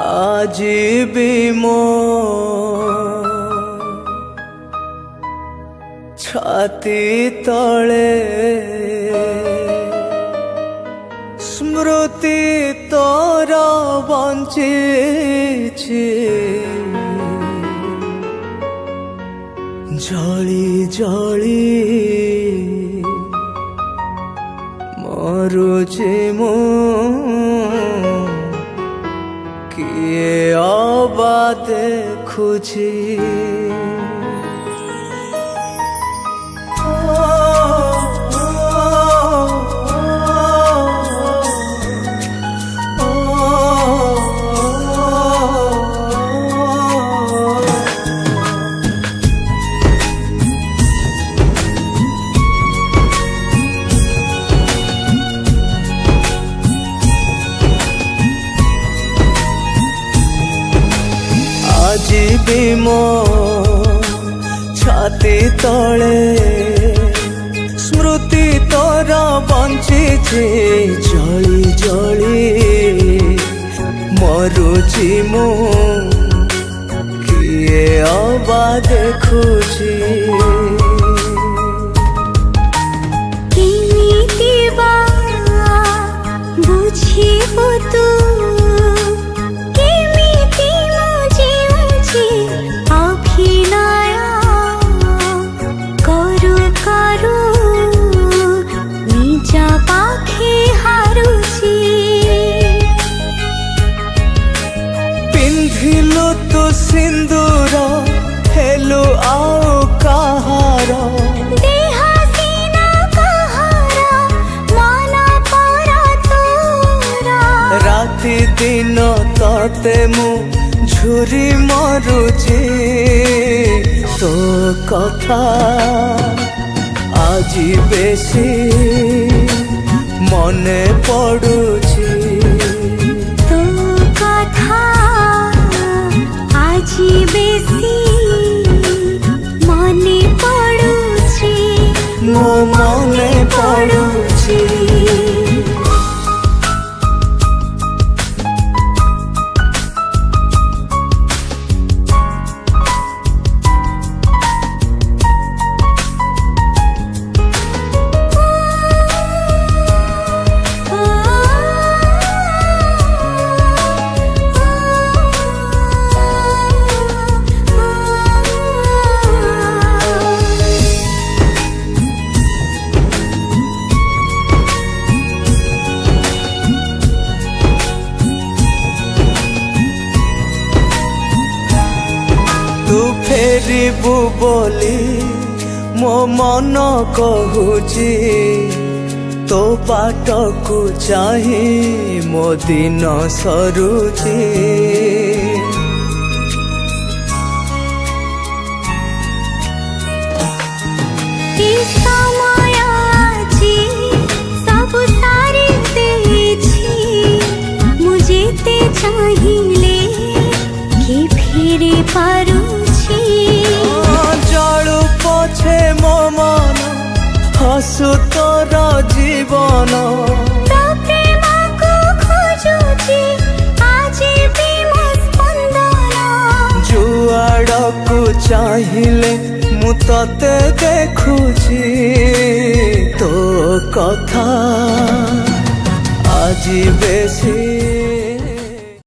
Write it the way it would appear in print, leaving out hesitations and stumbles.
आज भी मो छाती तले स्मृति तोरा बंचिछि जली जली मरुछि मु किए अबा देखुछि आज भी मो छाती तले स्मृति तोरा बंचिछि जली जली मरुछि मु किए अबा देखुछि बुझिबु तू पिंधिलु तो सिंदूर हेलो आओ कहार देहासीना कहार मन परा तोरा राति दिन तते मु झुरी मरुछि तो कथा आज बेसी मने पड़ुछि बेसी मने पड़ुछि मो मने पड़ुछि तू फेरिबु बोली मो मन कहूची तो बाट को चाही मो दिन सरुची चाहिए कि फेरे पारुछि जलु पछे मो मन हसु तोर जीवन प्रेम को खोजुछि आज भी मो स्पंदन जुआड़ को चाहिए मु तते देखुछि तो कथा आज बेसी